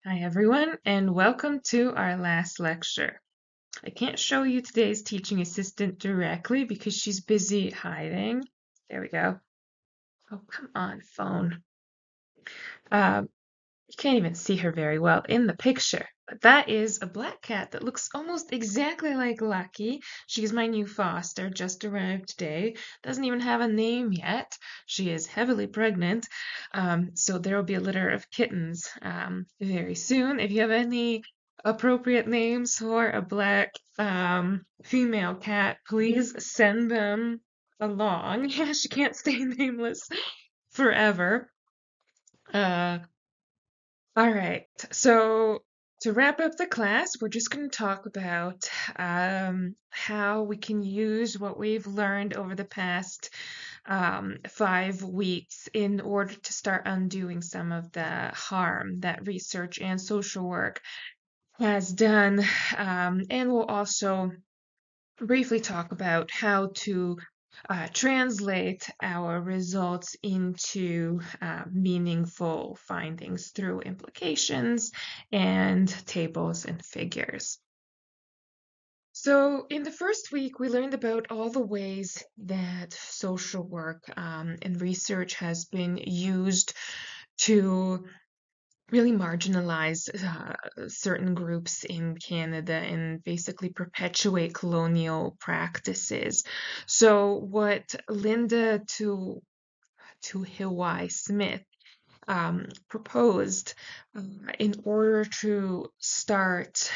Hi, everyone, and welcome to our last lecture. I can't show you today's teaching assistant directly because she's busy hiding. There we go. Oh, come on, phone. Uh, you can't even see her very well in the picture, but that is a black cat that looks almost exactly like Lucky. She's my new foster, just arrived today. Doesn't even have a name yet. She is heavily pregnant, so there will be a litter of kittens very soon. If you have any appropriate names for a black female cat, please send them along. Yeah, she can't stay nameless forever. Uh, all right, so to wrap up the class, we're just going to talk about how we can use what we've learned over the past 5 weeks in order to start undoing some of the harm that research and social work has done. And we'll also briefly talk about how to translate our results into meaningful findings through implications and tables and figures. So, in the first week, we learned about all the ways that social work and research has been used to really marginalize certain groups in Canada and basically perpetuate colonial practices. So what Linda Tuhiwai Smith proposed in order to start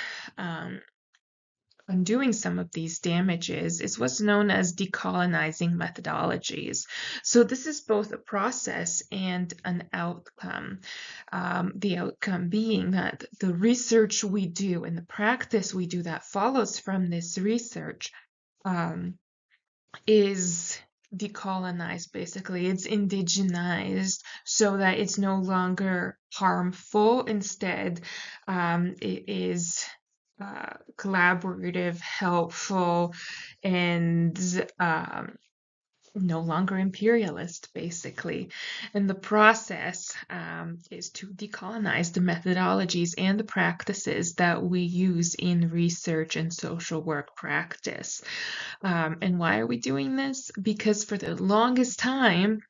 undoing some of these damages is what's known as decolonizing methodologies. So this is both a process and an outcome. The outcome being that the research we do and the practice we do that follows from this research is decolonized, basically. It's indigenized so that it's no longer harmful. Instead, it is collaborative, helpful, and no longer imperialist, basically. And the process is to decolonize the methodologies and the practices that we use in research and social work practice. And why are we doing this? Because for the longest time,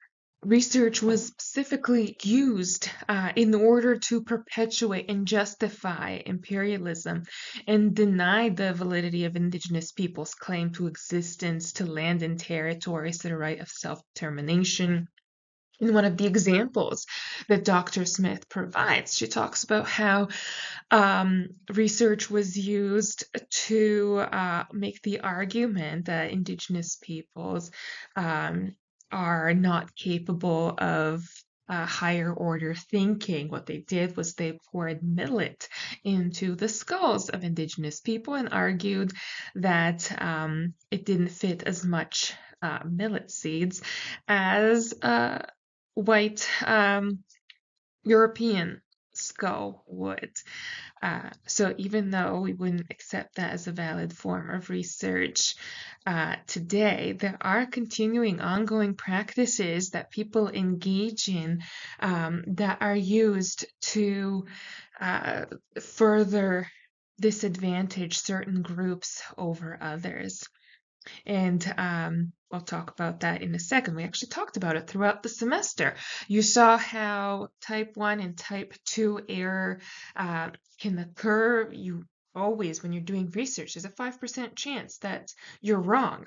research was specifically used in order to perpetuate and justify imperialism and deny the validity of Indigenous peoples' claim to existence, to land and territories, to the right of self-determination. In one of the examples that Dr. Smith provides, she talks about how research was used to make the argument that Indigenous peoples are not capable of higher order thinking. What they did was they poured millet into the skulls of Indigenous people and argued that it didn't fit as much millet seeds as white European skull would. So even though we wouldn't accept that as a valid form of research today, there are continuing ongoing practices that people engage in that are used to further disadvantage certain groups over others. And we'll talk about that in a second. We actually talked about it throughout the semester. You saw how type 1 and type 2 error can occur. You always, when you're doing research, there's a 5% chance that you're wrong.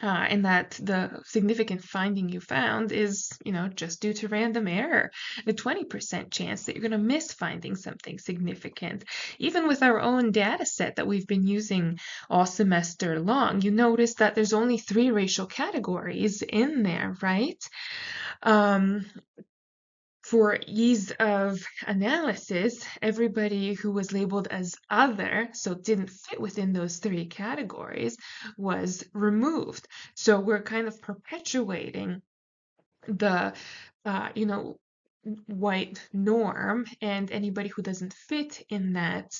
And that the significant finding you found is, just due to random error. A 20% chance that you're going to miss finding something significant. Even with our own data set that we've been using all semester long, you notice that there's only 3 racial categories in there, right? For ease of analysis, everybody who was labeled as other, so didn't fit within those 3 categories, was removed. So we're kind of perpetuating the, white norm, and anybody who doesn't fit in that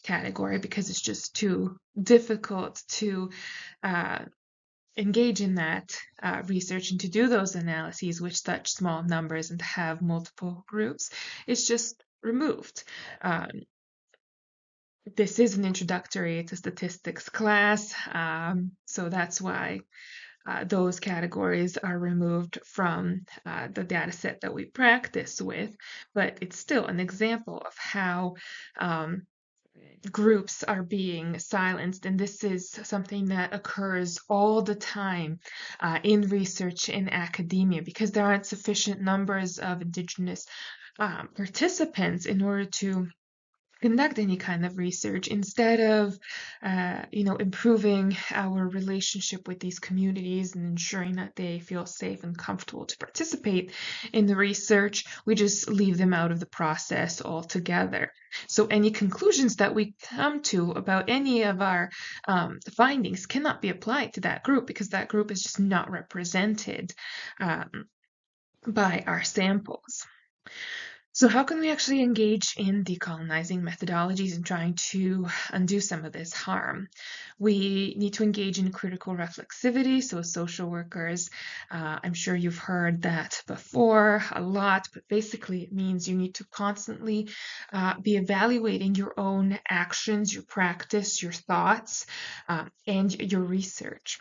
category because it's just too difficult to engage in that research and to do those analyses with such small numbers and to have multiple groups, it's just removed. Um, this is an introductory to statistics class, so that's why those categories are removed from the data set that we practice with, but it's still an example of how groups are being silenced, and this is something that occurs all the time in research in academia because there aren't sufficient numbers of Indigenous participants in order to conduct any kind of research. Instead of improving our relationship with these communities and ensuring that they feel safe and comfortable to participate in the research, we just leave them out of the process altogether. So any conclusions that we come to about any of our findings cannot be applied to that group because that group is just not represented by our samples. So how can we actually engage in decolonizing methodologies and trying to undo some of this harm? We need to engage in critical reflexivity. So as social workers, I'm sure you've heard that before a lot, but basically it means you need to constantly be evaluating your own actions, your practice, your thoughts, and your research.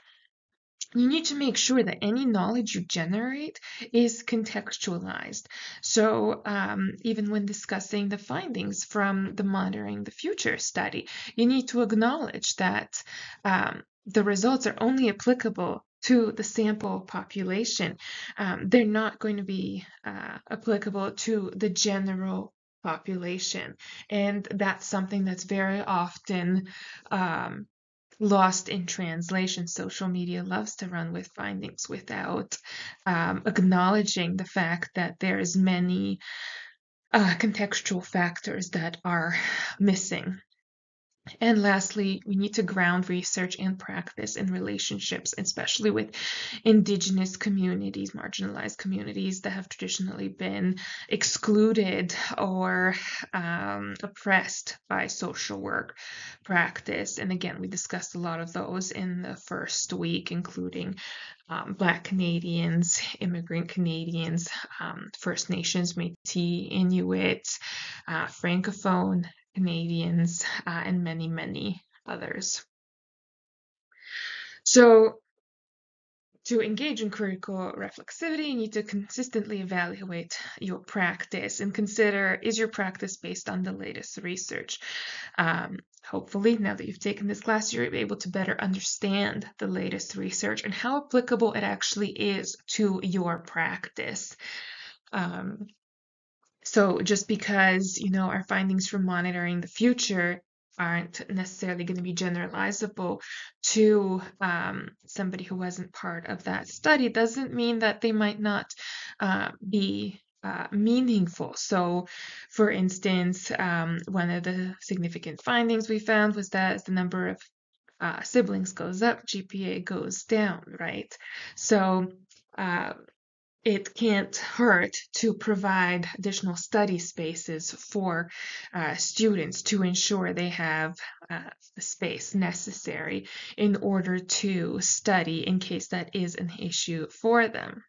You need to make sure that any knowledge you generate is contextualized. So even when discussing the findings from the Monitoring the Future study, you need to acknowledge that the results are only applicable to the sample population. They're not going to be applicable to the general population. And that's something that's very often lost in translation. Social media loves to run with findings without acknowledging the fact that there's many contextual factors that are missing. And lastly, we need to ground research and practice in relationships, especially with Indigenous communities, marginalized communities that have traditionally been excluded or oppressed by social work practice. And again, we discussed a lot of those in the first week, including Black Canadians, immigrant Canadians, First Nations, Métis, Inuit, Francophone Canadians, and many, many others. So to engage in critical reflexivity, you need to consistently evaluate your practice and consider, is your practice based on the latest research? Hopefully, now that you've taken this class, you're able to better understand the latest research and how applicable it actually is to your practice. So just because, our findings from Monitoring the Future aren't necessarily going to be generalizable to somebody who wasn't part of that study doesn't mean that they might not be meaningful. So, for instance, one of the significant findings we found was that as the number of siblings goes up, GPA goes down, right? So, it can't hurt to provide additional study spaces for students to ensure they have the space necessary in order to study in case that is an issue for them.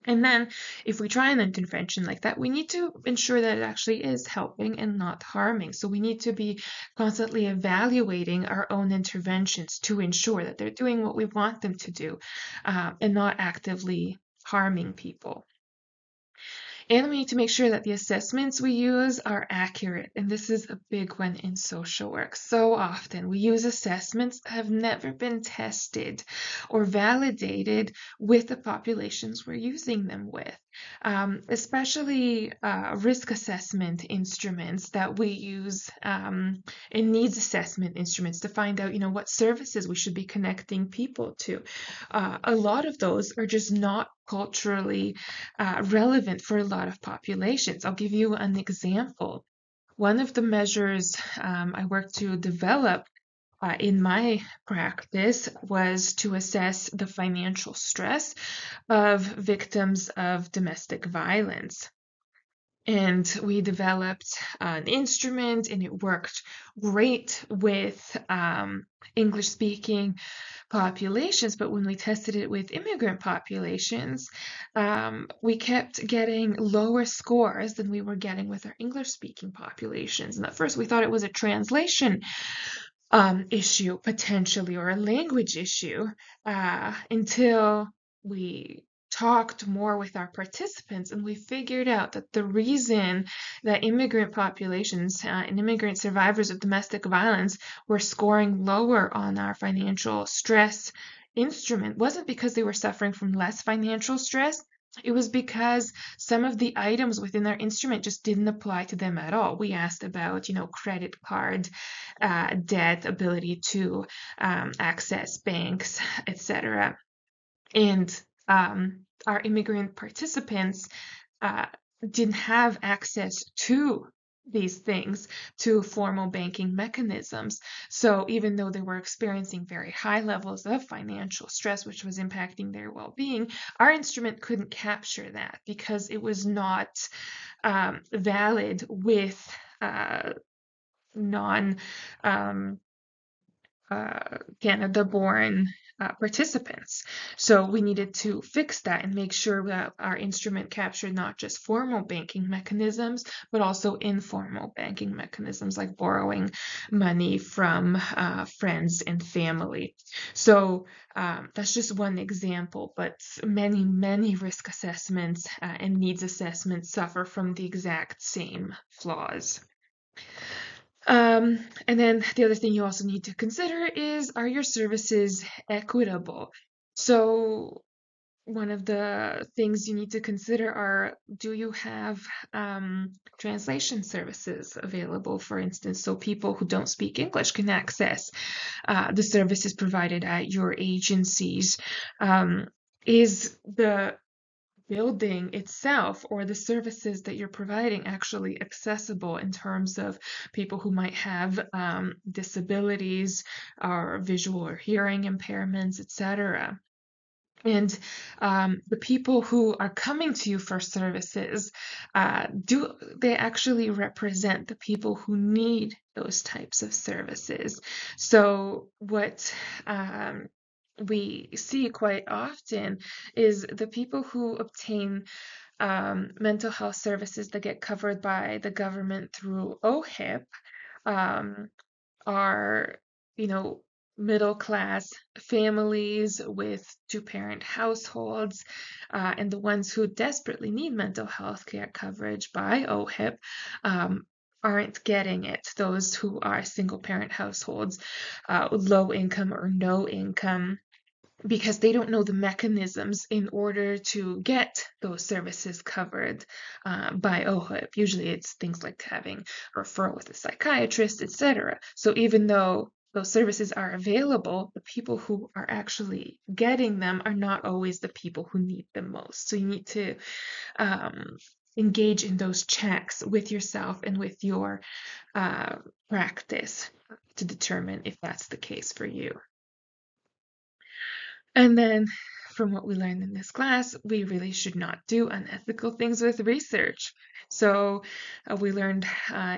And then if we try an intervention like that, we need to ensure that it actually is helping and not harming. So we need to be constantly evaluating our own interventions to ensure that they're doing what we want them to do and not actively harming people. And we need to make sure that the assessments we use are accurate. And this is a big one in social work. So often we use assessments that have never been tested or validated with the populations we're using them with. Especially risk assessment instruments that we use in needs assessment instruments to find out, what services we should be connecting people to. A lot of those are just not culturally relevant for a lot of populations. I'll give you an example. One of the measures I worked to develop in my practice was to assess the financial stress of victims of domestic violence. And we developed an instrument, and it worked great with English-speaking populations. But when we tested it with immigrant populations, we kept getting lower scores than we were getting with our English-speaking populations. And at first, we thought it was a translation issue, potentially, or a language issue, until we talked more with our participants, and we figured out that the reason that immigrant populations and immigrant survivors of domestic violence were scoring lower on our financial stress instrument wasn't because they were suffering from less financial stress. It was because some of the items within our instrument just didn't apply to them at all. We asked about, credit card debt, ability to access banks, etc. And our immigrant participants didn't have access to these things, to formal banking mechanisms. So even though they were experiencing very high levels of financial stress, which was impacting their well-being, our instrument couldn't capture that because it was not valid with non Canada-born participants. So we needed to fix that and make sure that our instrument captured not just formal banking mechanisms, but also informal banking mechanisms like borrowing money from friends and family. So that's just one example, but many, many risk assessments and needs assessments suffer from the exact same flaws. And then the other thing you also need to consider is, are your services equitable? So one of the things you need to consider are, do you have translation services available, for instance, so people who don't speak English can access the services provided at your agencies? Is the building itself or the services that you're providing actually accessible in terms of people who might have disabilities or visual or hearing impairments, etc.? And the people who are coming to you for services, do they actually represent the people who need those types of services? So what we see quite often is the people who obtain mental health services that get covered by the government through OHIP are, middle class families with two-parent households, and the ones who desperately need mental health care coverage by OHIP aren't getting it. Those who are single-parent households, low income or no income, because they don't know the mechanisms in order to get those services covered by OHIP. Usually it's things like having a referral with a psychiatrist, etc. So even though those services are available, the people who are actually getting them are not always the people who need them most. So you need to engage in those checks with yourself and with your practice to determine if that's the case for you. And then, from what we learned in this class, we really should not do unethical things with research. So we learned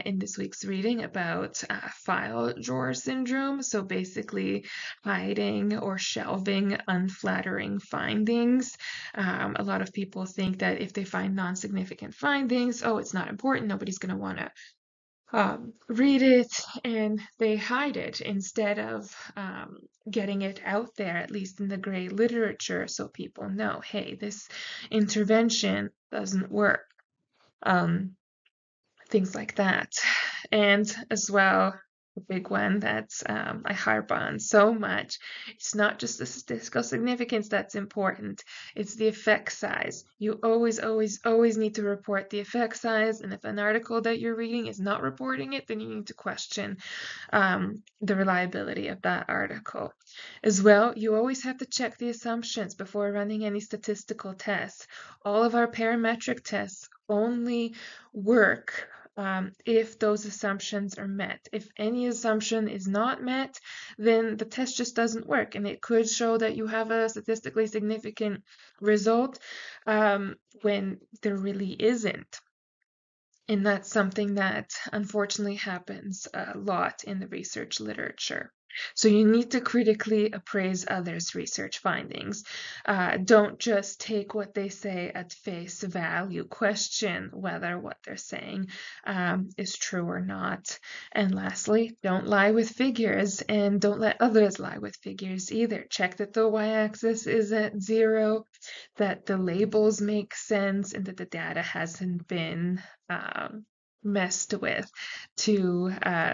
in this week's reading about file drawer syndrome. So basically hiding or shelving unflattering findings. A lot of people think that if they find non-significant findings, oh, it's not important, nobody's going to want to read it, and they hide it instead of getting it out there, at least in the gray literature, so people know, hey, this intervention doesn't work. Things like that. And as well, the big one that I harp on so much, it's not just the statistical significance that's important, it's the effect size. You always, always, always need to report the effect size, and if an article that you're reading is not reporting it, then you need to question the reliability of that article. As well, you always have to check the assumptions before running any statistical tests. All of our parametric tests only work if those assumptions are met. If any assumption is not met, then the test just doesn't work, and it could show that you have a statistically significant result when there really isn't. And that's something that unfortunately happens a lot in the research literature. So you need to critically appraise others' research findings. Don't just take what they say at face value. Question whether what they're saying is true or not. And lastly, don't lie with figures, and don't let others lie with figures either. Check that the y-axis is at 0, that the labels make sense, and that the data hasn't been messed with to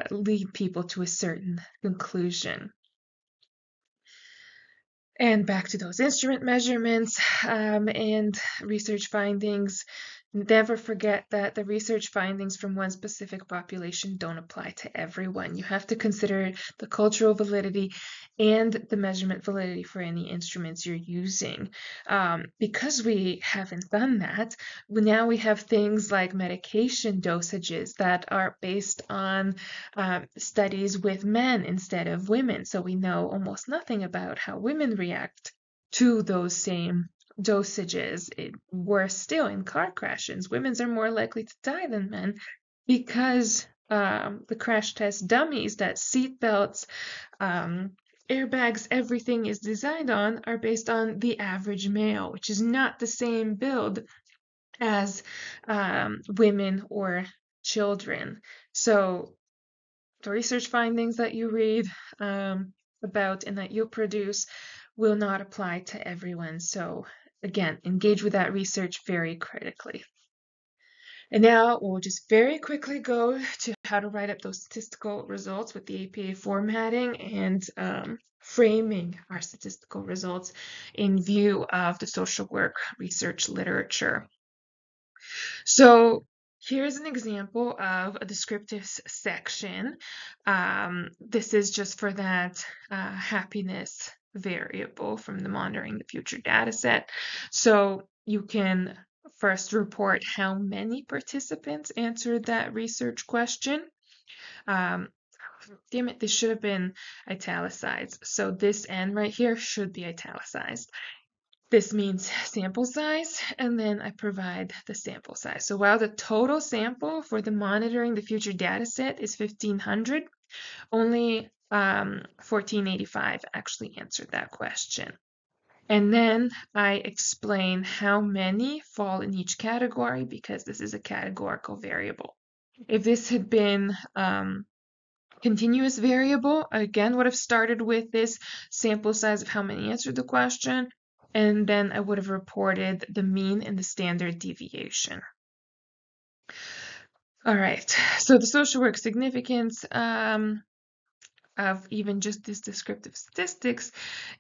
lead people to a certain conclusion. And back to those instrument measurements and research findings. Never forget that the research findings from one specific population don't apply to everyone. You have to consider the cultural validity and the measurement validity for any instruments you're using. Because we haven't done that, now we have things like medication dosages that are based on studies with men instead of women. So we know almost nothing about how women react to those same dosages. Worse still, in car crashes, women are more likely to die than men because the crash test dummies, that seat belts, airbags, everything is designed on, are based on the average male, which is not the same build as women or children. So the research findings that you read about and that you produce will not apply to everyone. So again, engage with that research very critically. And now we'll just very quickly go to how to write up those statistical results with the APA formatting and framing our statistical results in view of the social work research literature. So here's an example of a descriptive section. This is just for that happiness variable from the monitoring the future data set. So you can first report how many participants answered that research question. Damn it, this should have been italicized. So this N right here should be italicized. This means sample size, and then I provide the sample size. So while the total sample for the monitoring the future data set is 1,500, only 1,485 actually answered that question. And then I explain how many fall in each category because this is a categorical variable. If this had been continuous variable, again, would have started with this sample size of how many answered the question, and then I would have reported the mean and the standard deviation. All right, so the social work significance of even just this descriptive statistics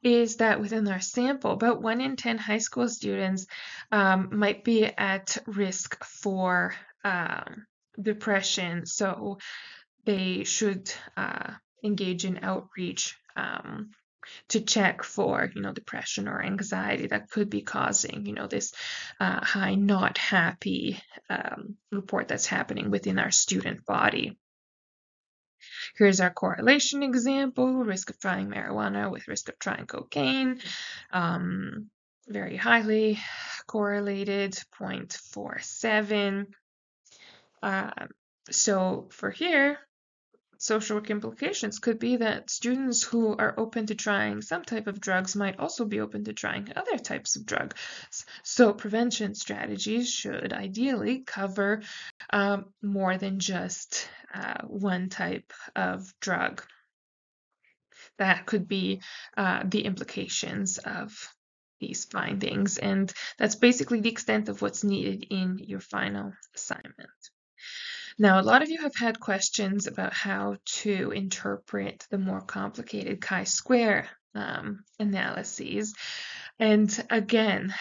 is that within our sample, about 1 in 10 high school students might be at risk for depression. So they should engage in outreach to check for, depression or anxiety that could be causing, this high not happy report that's happening within our student body. Here's our correlation example: risk of trying marijuana with risk of trying cocaine. Very highly correlated, 0.47. So for here, social work implications could be that students who are open to trying some type of drugs might also be open to trying other types of drugs. So prevention strategies should ideally cover more than just one type of drug. That could be the implications of these findings, and that's basically the extent of what's needed in your final assignment. Now, a lot of you have had questions about how to interpret the more complicated chi-square analyses. And again,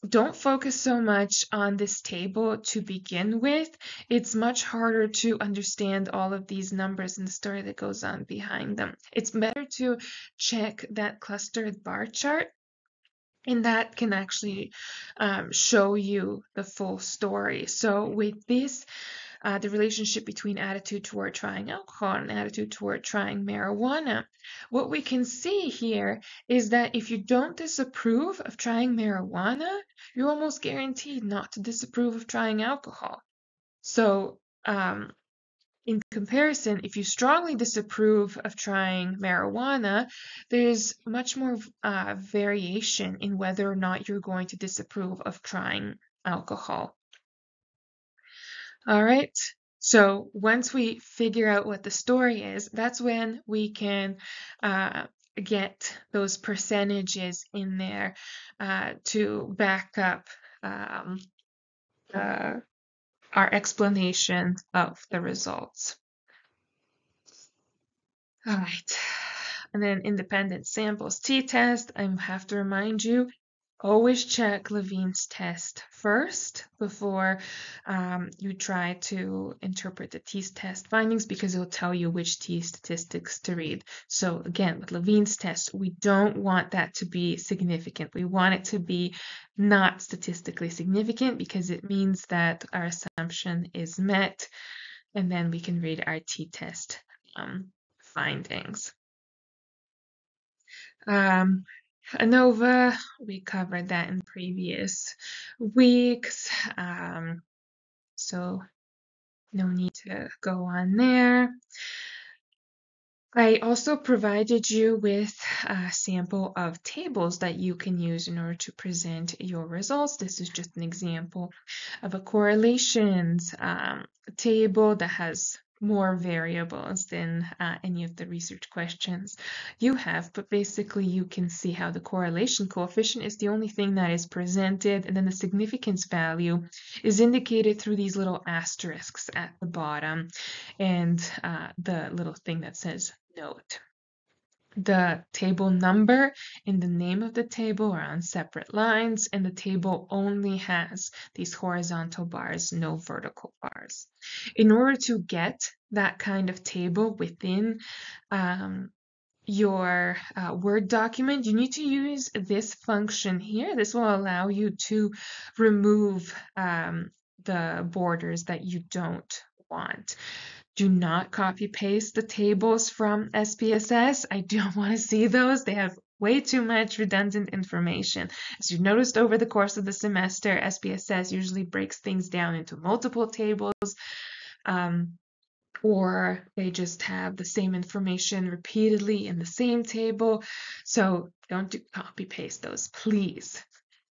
don't focus so much on this table to begin with. It's much harder to understand all of these numbers and the story that goes on behind them. It's better to check that clustered bar chart, and that can actually show you the full story. So with this, the relationship between attitude toward trying alcohol and attitude toward trying marijuana, what we can see here is that if you don't disapprove of trying marijuana, you're almost guaranteed not to disapprove of trying alcohol. So, in comparison, if you strongly disapprove of trying marijuana, there's much more variation in whether or not you're going to disapprove of trying alcohol. All right. So once we figure out what the story is, that's when we can get those percentages in there to back up our explanation of the results. All right. And then independent samples t-test, I have to remind you, always check Levene's test first before you try to interpret the t-test findings, because it will tell you which t-statistics to read. So again, with Levene's test, we don't want that to be significant. We want it to be not statistically significant, because it means that our assumption is met, and then we can read our t-test findings. ANOVA, we covered that in previous weeks, so no need to go on there. I also provided you with a sample of tables that you can use in order to present your results. This is just an example of a correlations table that has more variables than any of the research questions you have, but basically you can see how the correlation coefficient is the only thing that is presented, and then the significance value is indicated through these little asterisks at the bottom, and the little thing that says note. The table number and the name of the table are on separate lines, and the table only has these horizontal bars, no vertical bars. In order to get that kind of table within your Word document, you need to use this function here. This will allow you to remove the borders that you don't want. Do not copy paste the tables from SPSS. I don't want to see those. They have way too much redundant information. As you've noticed over the course of the semester, SPSS usually breaks things down into multiple tables, or they just have the same information repeatedly in the same table. So don't copy paste those, please.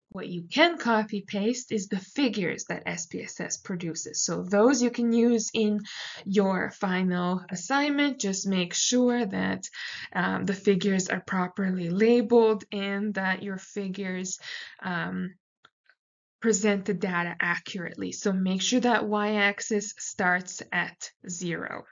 What you can copy paste is the figures that SPSS produces. So those you can use in your final assignment. Just make sure that the figures are properly labeled and that your figures present the data accurately. So make sure that y-axis starts at 0.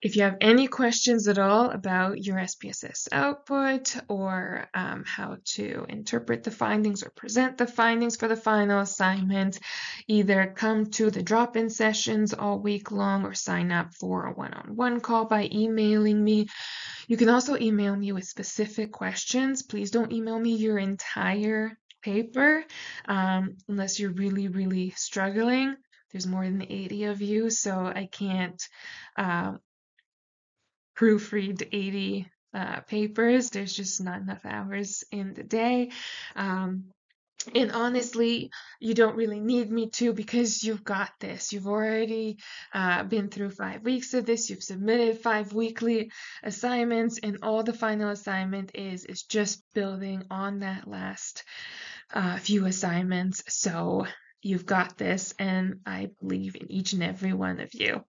If you have any questions at all about your SPSS output, or how to interpret the findings or present the findings for the final assignment, either come to the drop-in sessions all week long or sign up for a one-on-one call by emailing me. You can also email me with specific questions. Please don't email me your entire paper unless you're really, really struggling. There's more than 80 of you, so I can't proofread 80 papers. There's just not enough hours in the day. And honestly, you don't really need me to, because you've got this. You've already been through 5 weeks of this. You've submitted 5 weekly assignments, and all the final assignment is just building on that last few assignments. So you've got this, and I believe in each and every one of you.